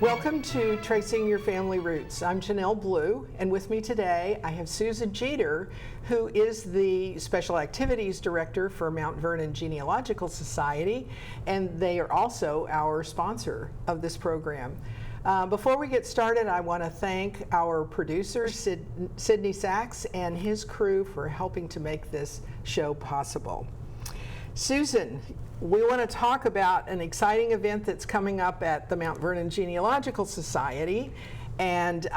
Welcome to Tracing Your Family Roots. I'm Janell Blue, and with me today I have Susan Jeter, who is the Special Activities Director for Mount Vernon Genealogical Society, and they are also our sponsor of this program. Before we get started, I want to thank our producer, Sidney Sachs, and his crew for helping to make this show possible. Susan, we want to talk about an exciting event that's coming up at the Mount Vernon Genealogical Society. And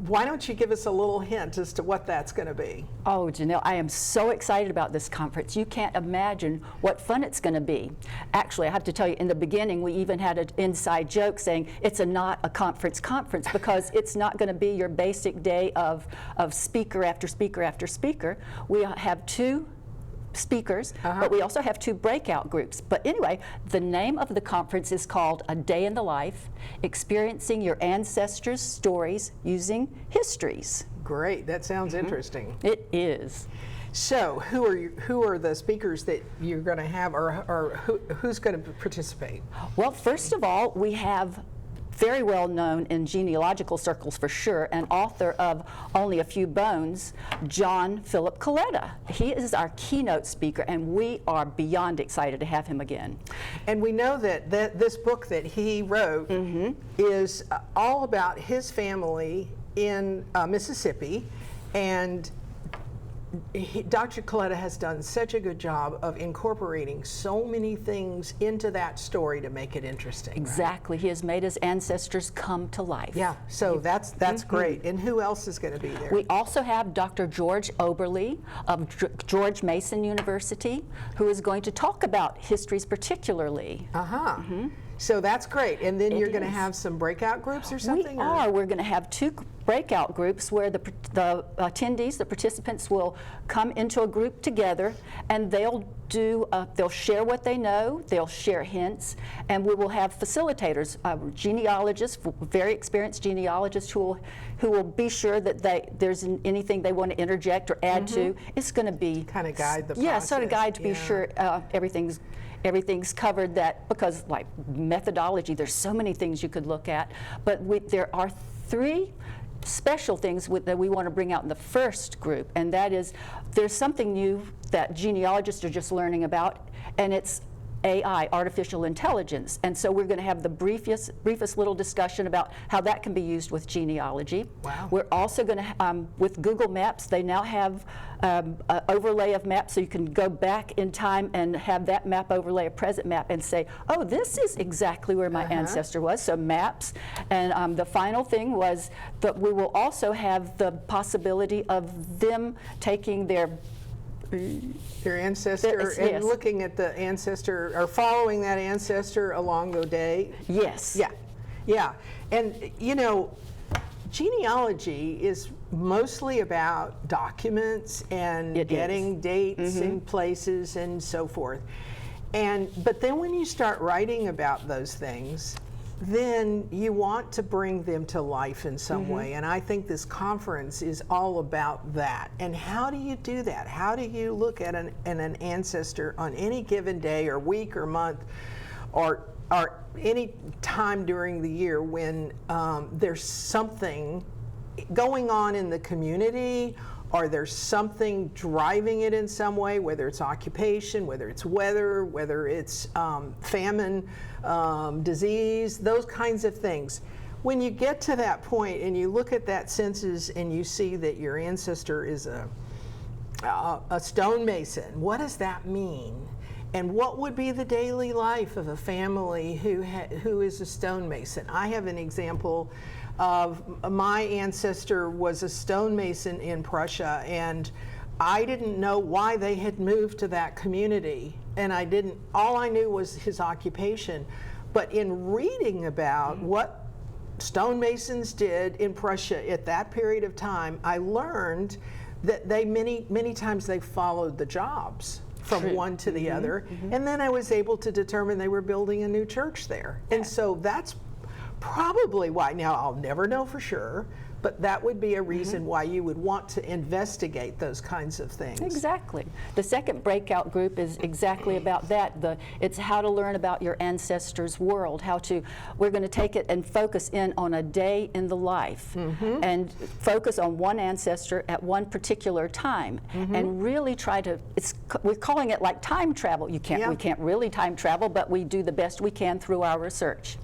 why don't you give us a little hint as to what that's going to be? Oh, Janelle, I am so excited about this conference. You can't imagine what fun it's going to be. Actually, I have to tell you, in the beginning, we even had an inside joke saying it's not a conference because it's not going to be your basic day of speaker after speaker after speaker. We have two speakers, but we also have two breakout groups. But anyway, the name of the conference is called A Day in the Life, Experiencing Your Ancestors' Stories Using Histories. Great, that sounds interesting. It is. So who are the speakers that you're going to have, or who's going to participate? Well, first of all, we have very well known in genealogical circles for sure, and author of Only a Few Bones, John Philip Coletta. He is our keynote speaker, and we are beyond excited to have him again. And we know that this book that he wrote is all about his family in Mississippi, and Dr. Coletta has done such a good job of incorporating so many things into that story to make it interesting. Exactly. Right? He has made his ancestors come to life. Yeah, so that's great. And who else is going to be there? We also have Dr. George Oberle of George Mason University, who is going to talk about histories particularly. So that's great. And then you're going to have some breakout groups or something? We're going to have two breakout groups where the attendees, the participants, will come into a group together, and they'll share what they know, they'll share hints, and we will have facilitators, genealogists, very experienced genealogists who will be sure that there's anything they want to interject or add to. It's going to be kind of guide the process. Yeah, sort of guide to be sure everything's covered, that because like methodology, there's so many things you could look at, but there are three special things that we want to bring out in the first group, and that is there's something new that genealogists are just learning about, and it's AI, artificial intelligence. And so we're going to have the briefest little discussion about how that can be used with genealogy. Wow. We're also going to, with Google Maps, they now have an overlay of maps, so you can go back in time and have that map overlay a present map and say, oh, this is exactly where my ancestor was, so maps. And the final thing was that we will also have the possibility of them taking their ancestor and looking at the ancestor, or following that ancestor along the day. Yes. Yeah. And you know, genealogy is mostly about documents and getting dates and places and so forth. But then when you start writing about those things, then you want to bring them to life in some way. And I think this conference is all about that. And how do you do that? How do you look at an ancestor on any given day or week or month or any time during the year when there's something going on in the community, or there's something driving it in some way, whether it's occupation, whether it's weather, whether it's famine, disease, those kinds of things. When you get to that point and you look at that census and you see that your ancestor is a stonemason, what does that mean? And what would be the daily life of a family who is a stonemason? I have an example of my ancestor was a stonemason in Prussia, and I didn't know why they had moved to that community, and all I knew was his occupation. But in reading about what stonemasons did in Prussia at that period of time, I learned that many times they followed the jobs from one to the other, and then I was able to determine they were building a new church there. And so that's probably why. Now, I'll never know for sure, but that would be a reason why you would want to investigate those kinds of things. Exactly. The second breakout group is exactly about that. It's how to learn about your ancestors' world, we're going to take it and focus in on a day in the life and focus on one ancestor at one particular time and really try to, we're calling it like time travel. We can't really time travel, but we do the best we can through our research.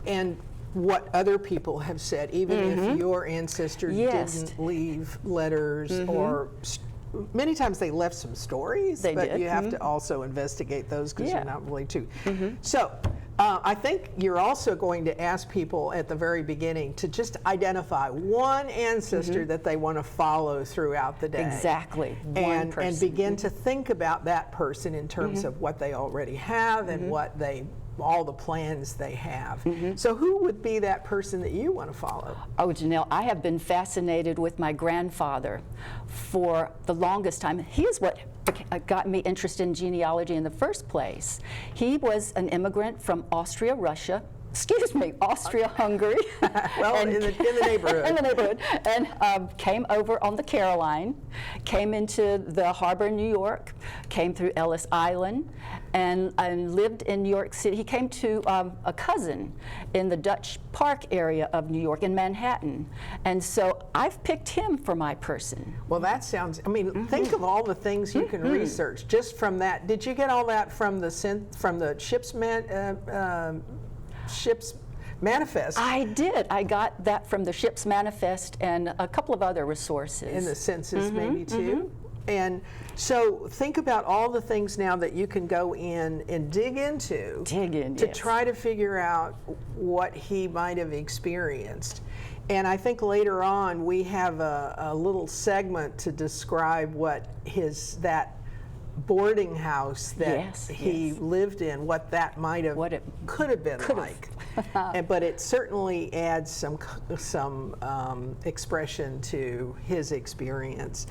And what other people have said, even if your ancestor didn't leave letters or many times they left some stories, but you have to also investigate those because you're not really too. So I think you're also going to ask people at the very beginning to just identify one ancestor that they want to follow throughout the day. Exactly. And begin to think about that person in terms of what they already have and what all the plans they have. So who would be that person that you want to follow? Oh, Janelle, I have been fascinated with my grandfather for the longest time. He is what got me interested in genealogy in the first place. He was an immigrant from Austria-Hungary. Well, in the neighborhood. In the neighborhood, and came over on the Caroline, came into the harbor in New York, came through Ellis Island, and lived in New York City. He came to a cousin in the Dutch Park area of New York, in Manhattan, and so I've picked him for my person. Well, that sounds, I mean, think of all the things you can research just from that. Did you get all that from the ship's manifest? I did. I got that from the ship's manifest and a couple of other resources. In the census maybe too? And so think about all the things now that you can go in and dig into to try to figure out what he might have experienced. And I think later on we have a little segment to describe what that boarding house that he lived in, what that might have, could have been like. But it certainly adds some expression to his experience.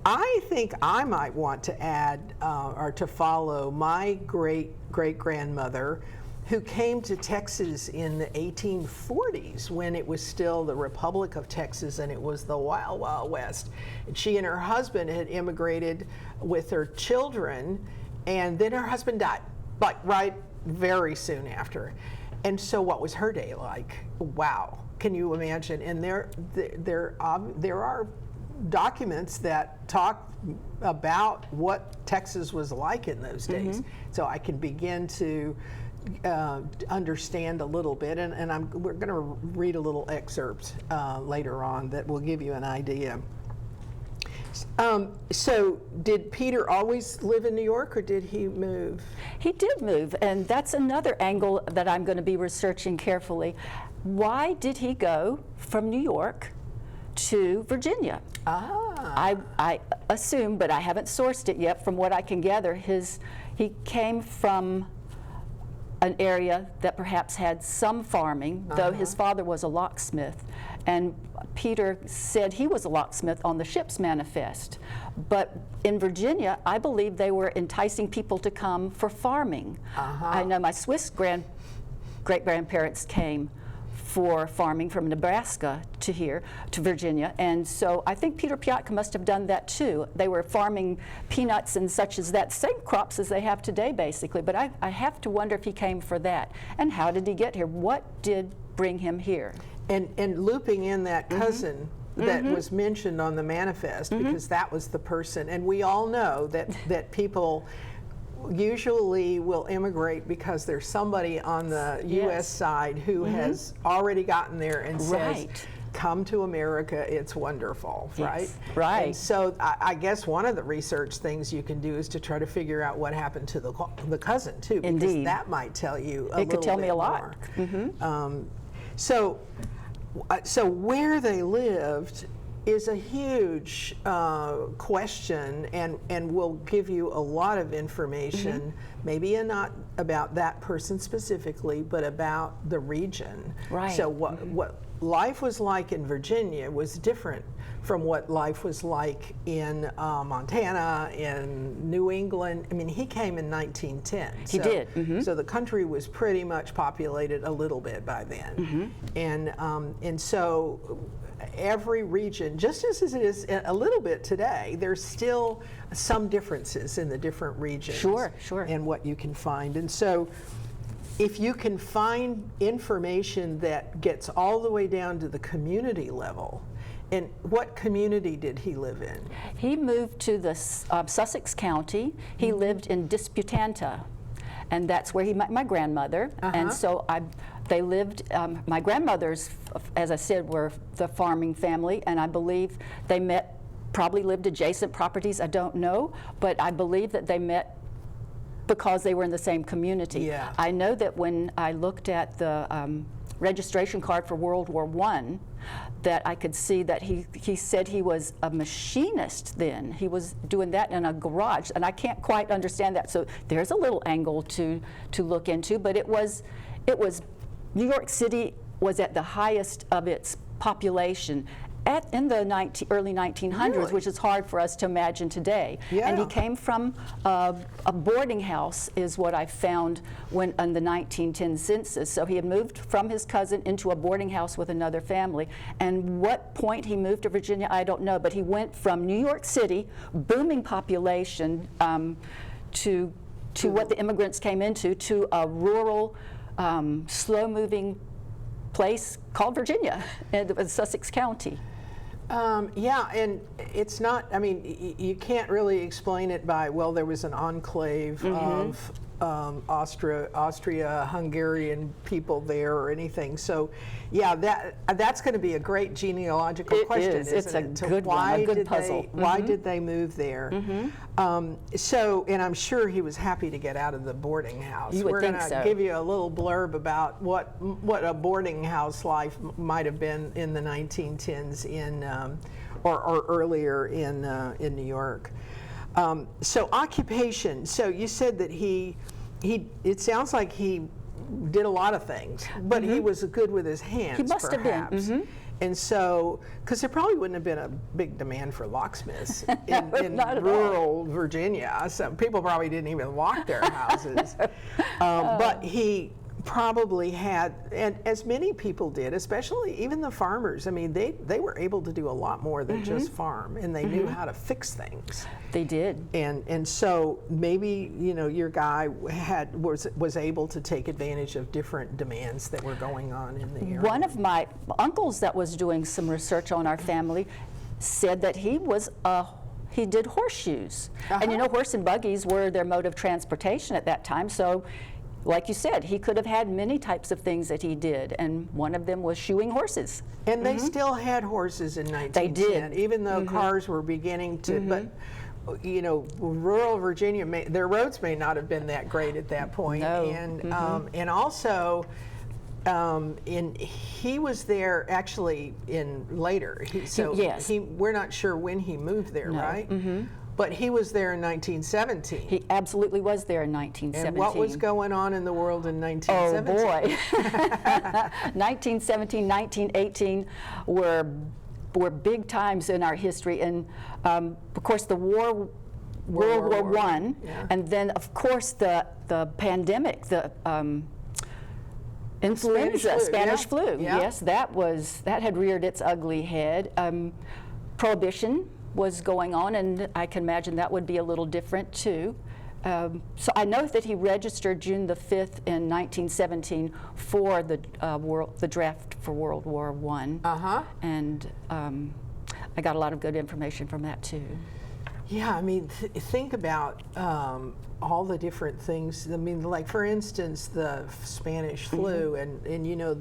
I think I might want to add or to follow my great-great-grandmother, who came to Texas in the 1840s when it was still the Republic of Texas and it was the Wild Wild West. And she and her husband had immigrated with their children, and then her husband died, like right very soon after. And so what was her day like? Wow, can you imagine? And there are documents that talk about what Texas was like in those days. So I can begin to understand a little bit, and we're going to read a little excerpt later on that will give you an idea. So did Peter always live in New York, or did he move? He did move, and that's another angle that I'm going to be researching carefully. Why did he go from New York to Virginia? I assume, but I haven't sourced it yet. From what I can gather, he came from an area that perhaps had some farming, though his father was a locksmith. And Peter said he was a locksmith on the ship's manifest. But in Virginia, I believe they were enticing people to come for farming. I know my Swiss great-grandparents came for farming from Nebraska to here, to Virginia. And so I think Peter Piatka must have done that too. They were farming peanuts and such as that, same crops as they have today basically, but I have to wonder if he came for that. And how did he get here? What did bring him here? And looping in that cousin that was mentioned on the manifest, because that was the person, and we all know that people usually will immigrate because there's somebody on the U.S. side who has already gotten there and says, come to America, it's wonderful, right? Right. And so I guess one of the research things you can do is to try to figure out what happened to the cousin too, because that might tell you a little bit more. It could tell me a lot. So where they lived is a huge question, and will give you a lot of information, maybe not about that person specifically, but about the region. Right. So what life was like in Virginia was different from what life was like in Montana, in New England. I mean, he came in 1910. He did. Mm-hmm. So the country was pretty much populated a little bit by then. Mm-hmm. And so every region, just as it is a little bit today, there's still some differences in the different regions. Sure, sure. And what you can find. And so if you can find information that gets all the way down to the community level, and what community did he live in? He moved to the Sussex County. He lived in Disputanta, and that's where he met my grandmother. And so they lived, my grandmothers, as I said, were the farming family, and I believe they met, probably lived adjacent properties, I don't know, but I believe that they met because they were in the same community. Yeah. I know that when I looked at the registration card for World War I, that I could see that he said he was a machinist then. He was doing that in a garage, and I can't quite understand that. So there's a little angle to look into, but it was New York City was at the highest of its population in the early 1900s, Really? which is hard for us to imagine today. Yeah. And he came from a boarding house, is what I found when in the 1910 census. So he had moved from his cousin into a boarding house with another family. And what point he moved to Virginia, I don't know, but he went from New York City, booming population, to what the immigrants came into, to a rural, slow-moving place called Virginia, in Sussex County. Yeah, and it's not, I mean, you can't really explain it by, well, there was an enclave of Austria-Hungarian people there or anything. So, yeah, that's going to be a great genealogical question, It is. isn't It's a it? So good one, a good puzzle. Why did they move there? So, and I'm sure he was happy to get out of the boarding house. You would We're think going to so. give you a little blurb about what a boarding house life might have been in the 1910s in, or earlier in New York. So occupation. So you said that it sounds like he did a lot of things, but he was good with his hands. He must have been. And so, because there probably wouldn't have been a big demand for locksmiths in Not at rural Virginia. So people probably didn't even lock their houses. But he probably had, and as many people did, especially even the farmers, I mean, they were able to do a lot more than just farm, and they knew how to fix things. They did. And so maybe, you know, your guy was able to take advantage of different demands that were going on in the area. One of my uncles that was doing some research on our family said that he did horseshoes. And you know, horse and buggies were their mode of transportation at that time, so like you said, he could have had many types of things that he did, and one of them was shoeing horses. And they still had horses in 1910. They did. Even though cars were beginning to, but you know, rural Virginia, their roads may not have been that great at that point. No. And also, he was there actually later. Yes. We're not sure when he moved there, No. right? But he was there in 1917. He absolutely was there in 1917. And what was going on in the world in 1917? Oh boy. 1917, 1918 were big times in our history, and of course the World War I, and then of course the pandemic, the influenza, Spanish flu. Yeah. Yes, that had reared its ugly head. Prohibition was going on, and I can imagine that would be a little different too. So I know that he registered June the 5th in 1917 for the draft for World War I. And I got a lot of good information from that too. Yeah, I mean, think about all the different things. I mean, like for instance, the Spanish flu, and you know,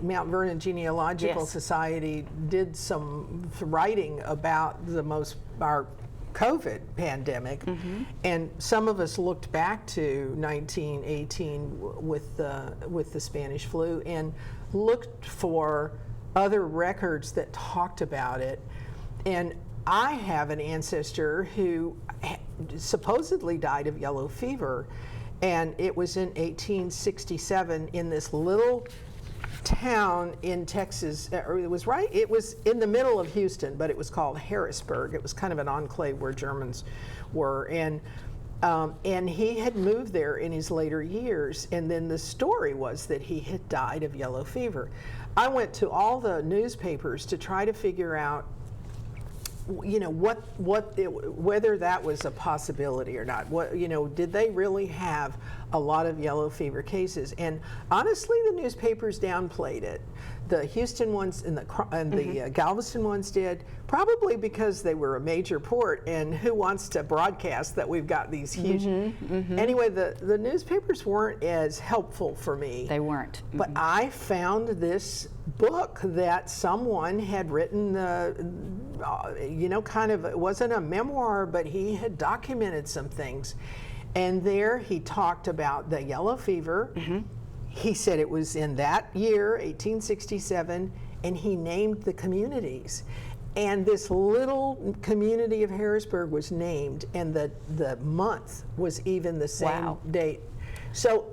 Mount Vernon Genealogical Society did some writing about our COVID pandemic, and some of us looked back to 1918 with the Spanish flu and looked for other records that talked about it. And I have an ancestor who supposedly died of yellow fever, and it was in 1867 in this little town in Texas, or it was in the middle of Houston, but it was called Harrisburg. It was kind of an enclave where Germans were, and he had moved there in his later years, and then the story was that he had died of yellow fever. I went to all the newspapers to try to figure out, whether that was a possibility or not. Did they really have a lot of yellow fever cases? And honestly, the newspapers downplayed it. The Houston ones and the Galveston ones did, probably because they were a major port, and who wants to broadcast that we've got these huge... Anyway, the newspapers weren't as helpful for me. They weren't. But I found this book that someone had written, it wasn't a memoir, but he had documented some things. And there he talked about the yellow fever. He said it was in that year, 1867, and he named the communities. And this little community of Harrisburg was named, and the month was even the same date. So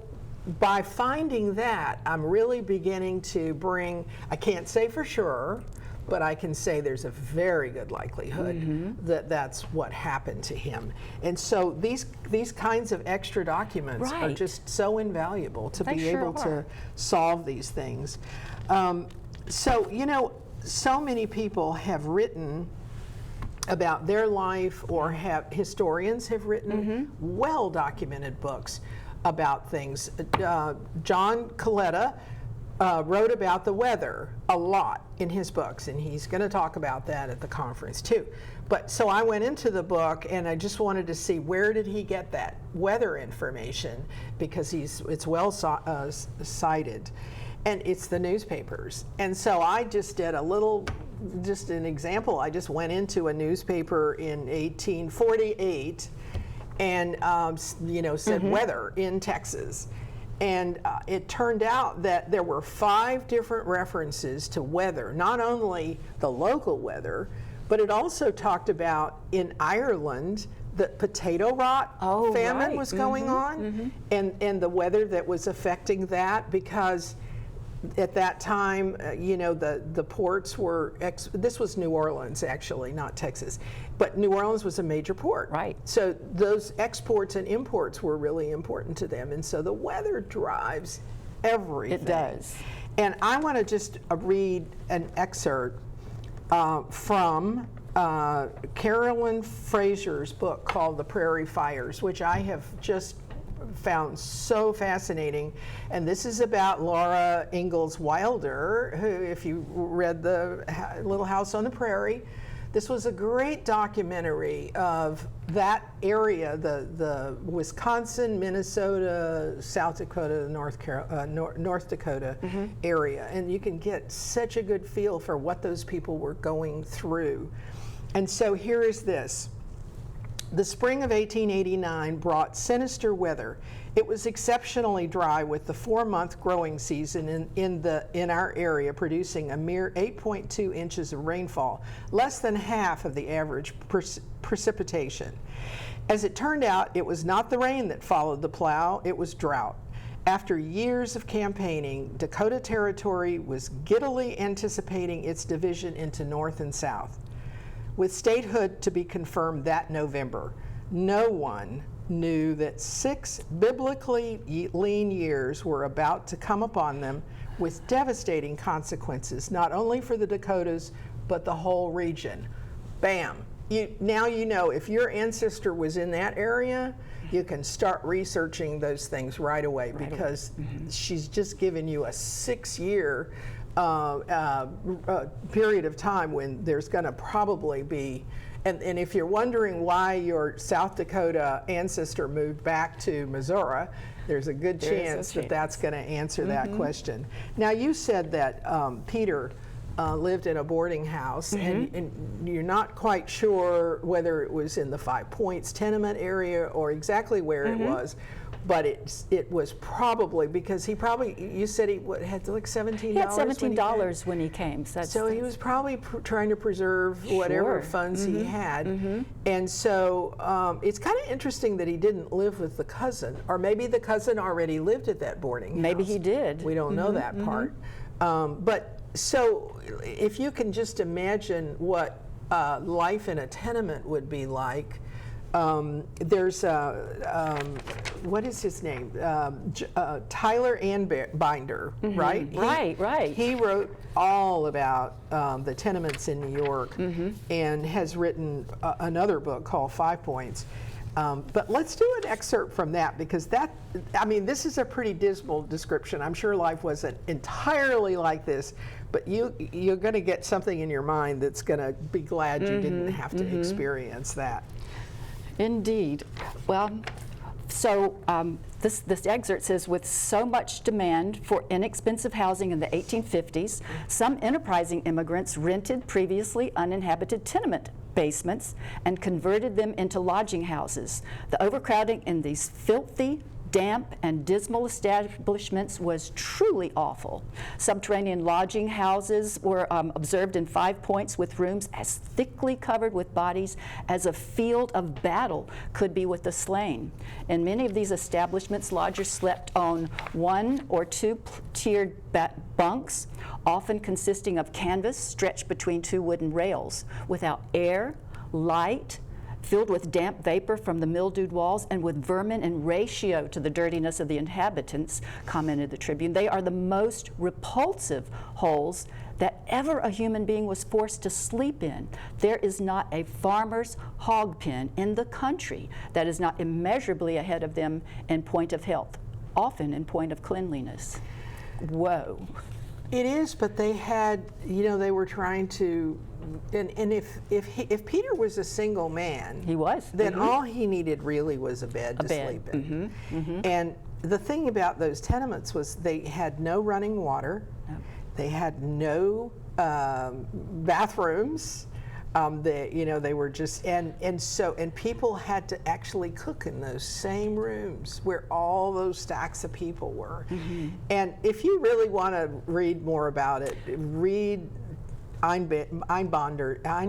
by finding that, I'm really beginning to bring, I can't say for sure, but I can say there's a very good likelihood that that's what happened to him. And so these kinds of extra documents are just so invaluable to be able to solve these things. So many people have written about their life, or historians have written well-documented books about things. John Coletta wrote about the weather a lot in his books, and he's going to talk about that at the conference too. But so I went into the book, and I just wanted to see, where did he get that weather information, because it's well cited, and it's the newspapers. And so I just did just an example. I just went into a newspaper in 1848 and said weather in Texas. And it turned out that there were 5 different references to weather, not only the local weather, but it also talked about in Ireland the potato rot famine was going on, and the weather that was affecting that, because at that time, the ports were, this was New Orleans actually, not Texas, but New Orleans was a major port. Right. So those exports and imports were really important to them. And so the weather drives everything. It does. And I want to just read an excerpt from Carolyn Fraser's book called The Prairie Fires, which I have just found so fascinating. And this is about Laura Ingalls Wilder, who, if you read the Little House on the Prairie, this was a great documentary of that area, the Wisconsin, Minnesota, South Dakota, North Dakota area. And you can get such a good feel for what those people were going through. And so here is this. The spring of 1889 brought sinister weather. It was exceptionally dry, with the 4-month growing season in our area producing a mere 8.2 inches of rainfall, less than half of the average precipitation. As it turned out, it was not the rain that followed the plow, it was drought. After years of campaigning, Dakota Territory was giddily anticipating its division into North and South. With statehood to be confirmed that November, no one knew that 6 biblically lean years were about to come upon them, with devastating consequences, not only for the Dakotas, but the whole region. Bam. Now you know, if your ancestor was in that area, you can start researching those things right away, because she's just given you a 6-year period of time when there's going to probably be, and if you're wondering why your South Dakota ancestor moved back to Missouri, there's a good chance that that's going to answer that question. Now, you said that Peter lived in a boarding house, and you're not quite sure whether it was in the 5 Points tenement area or exactly where it was. But it was probably because you said he had like $17. He had $17 when he came. So he was probably trying to preserve whatever funds he had. And so it's kind of interesting that he didn't live with the cousin, or maybe the cousin already lived at that boarding house. Maybe he did. We don't know that part. But so if you can just imagine what life in a tenement would be like, there's what is his name? Tyler Binder, right? Right. He wrote all about the tenements in New York, and has written another book called 5 Points. But let's do an excerpt from that, because this is a pretty dismal description. I'm sure life wasn't entirely like this, but you're going to get something in your mind that's going to be glad you didn't have to experience that. Indeed. Well, so this excerpt says, with so much demand for inexpensive housing in the 1850s, some enterprising immigrants rented previously uninhabited tenement basements and converted them into lodging houses. The overcrowding in these filthy, damp, and dismal establishments was truly awful. Subterranean lodging houses were observed in 5 Points, with rooms as thickly covered with bodies as a field of battle could be with the slain. In many of these establishments, lodgers slept on 1 or 2 tiered bunks, often consisting of canvas stretched between 2 wooden rails, without air, light, filled with damp vapor from the mildewed walls, and with vermin in ratio to the dirtiness of the inhabitants, commented the Tribune. They are the most repulsive holes that ever a human being was forced to sleep in. There is not a farmer's hog pen in the country that is not immeasurably ahead of them in point of health, often in point of cleanliness. Whoa. It is, but they had, they were trying to, and if Peter was a single man, he was, then all he needed really was a bed to sleep in. And the thing about those tenements was they had no running water, they had no bathrooms. They were just, and people had to actually cook in those same rooms where all those stacks of people were. And if you really want to read more about it, read Einbander's,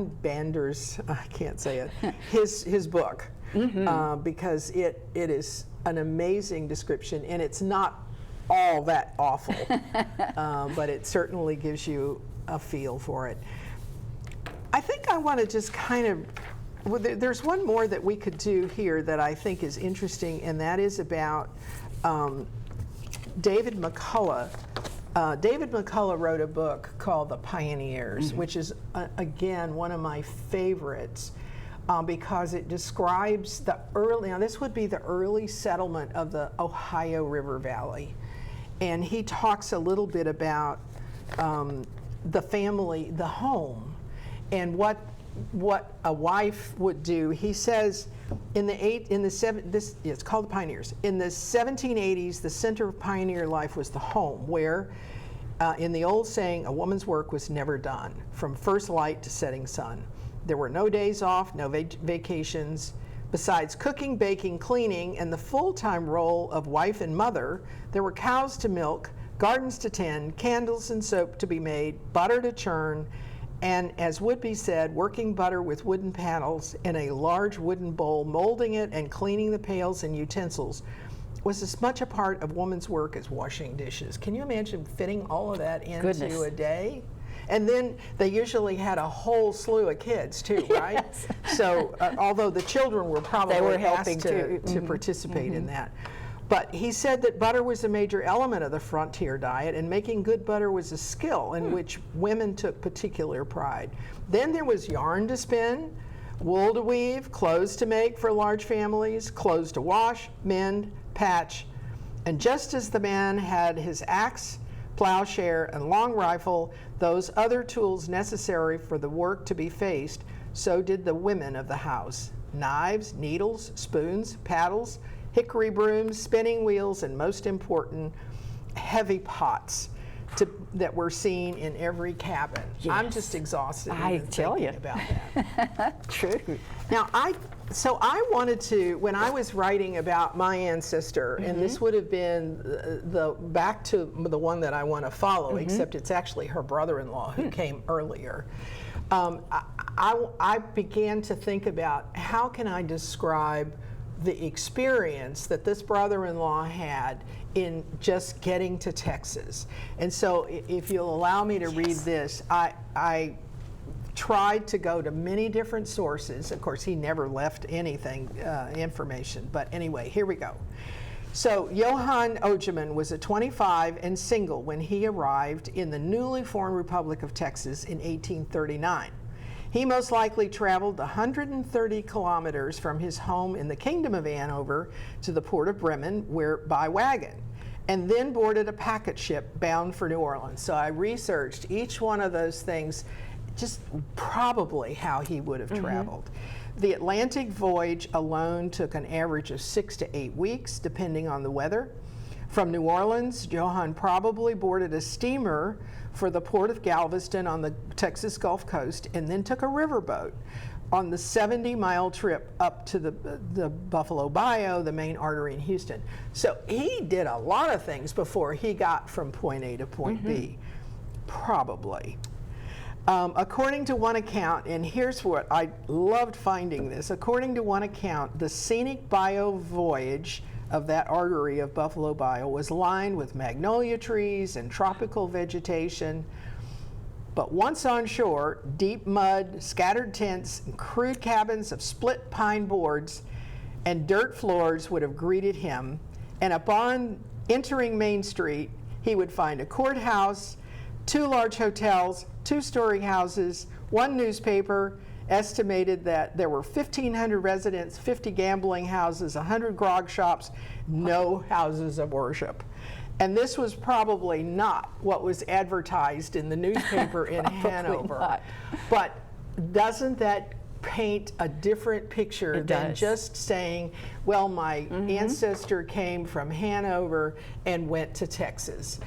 I can't say it, his book, because it is an amazing description, and it's not all that awful, but it certainly gives you a feel for it. I think I want to just there's one more that we could do here that I think is interesting, and that is about David McCullough. David McCullough wrote a book called The Pioneers, which is, again, one of my favorites, because it describes this would be the early settlement of the Ohio River Valley. And he talks a little bit about the family, the home, and what a wife would do. He says it's called The Pioneers. In the 1780s, the center of pioneer life was the home, where, in the old saying, a woman's work was never done, from first light to setting sun. There were no days off, no vacations. Besides cooking, baking, cleaning, and the full-time role of wife and mother, there were cows to milk, gardens to tend, candles and soap to be made, butter to churn, and, as would be said, working butter with wooden paddles in a large wooden bowl, molding it and cleaning the pails and utensils was as much a part of woman's work as washing dishes. Can you imagine fitting all of that into a day? And then they usually had a whole slew of kids too, right? Yes. So although the children were probably helping to participate in that. But he said that butter was a major element of the frontier diet, and making good butter was a skill in which women took particular pride. Then there was yarn to spin, wool to weave, clothes to make for large families, clothes to wash, mend, patch. And just as the man had his axe, plowshare, and long rifle, those other tools necessary for the work to be faced, so did the women of the house. Knives, needles, spoons, paddles, hickory brooms, spinning wheels, and most important, heavy pots that were seen in every cabin. Yes. I'm just exhausted thinking about that. True. Now, I wanted to, when I was writing about my ancestor, and this would have been back to the one that I want to follow, except it's actually her brother-in-law who came earlier. I began to think about, how can I describe the experience that this brother-in-law had in just getting to Texas. And so if you'll allow me to read this, I tried to go to many different sources. Of course, he never left anything, information, but anyway, here we go. So Johann Ogeman was 25 and single when he arrived in the newly formed Republic of Texas in 1839. He most likely traveled 130 kilometers from his home in the Kingdom of Hanover to the port of Bremen by wagon, and then boarded a packet ship bound for New Orleans. So I researched each one of those things, just probably how he would have traveled. The Atlantic voyage alone took an average of 6 to 8 weeks, depending on the weather. From New Orleans, Johann probably boarded a steamer for the port of Galveston on the Texas Gulf Coast, and then took a riverboat on the 70-mile trip up to the Buffalo Bayou, the main artery in Houston. So he did a lot of things before he got from point A to point B, probably. According to one account, and here's what I loved finding this, according to one account, the scenic bayou voyage of that artery of Buffalo Bayou was lined with magnolia trees and tropical vegetation. But once on shore, deep mud, scattered tents, and crude cabins of split pine boards and dirt floors would have greeted him. And upon entering Main Street, he would find a courthouse, 2 large hotels, 2-story houses, 1 newspaper, estimated that there were 1,500 residents, 50 gambling houses, 100 grog shops, no houses of worship. And this was probably not what was advertised in the newspaper in Hanover. Not. But doesn't that paint a different picture than just saying, well, my ancestor came from Hanover and went to Texas?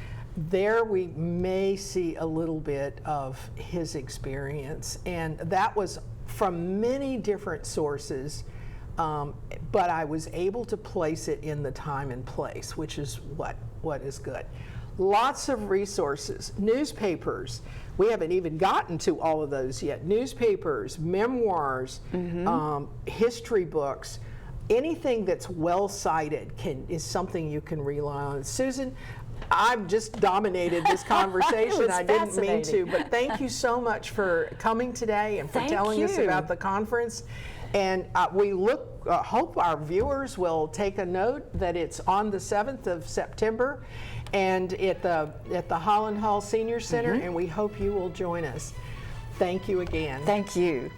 There we may see a little bit of his experience, and that was from many different sources, but I was able to place it in the time and place, which is what is good. Lots of resources, newspapers. We haven't even gotten to all of those yet. Newspapers, memoirs, history books. Anything that's well cited is something you can rely on. Susan, I've just dominated this conversation. I didn't mean to, but thank you so much for coming today and for telling us about the conference. And we hope our viewers will take a note that it's on the 7th of September and at the Holland Hall Senior Center, and we hope you will join us. Thank you again. Thank you.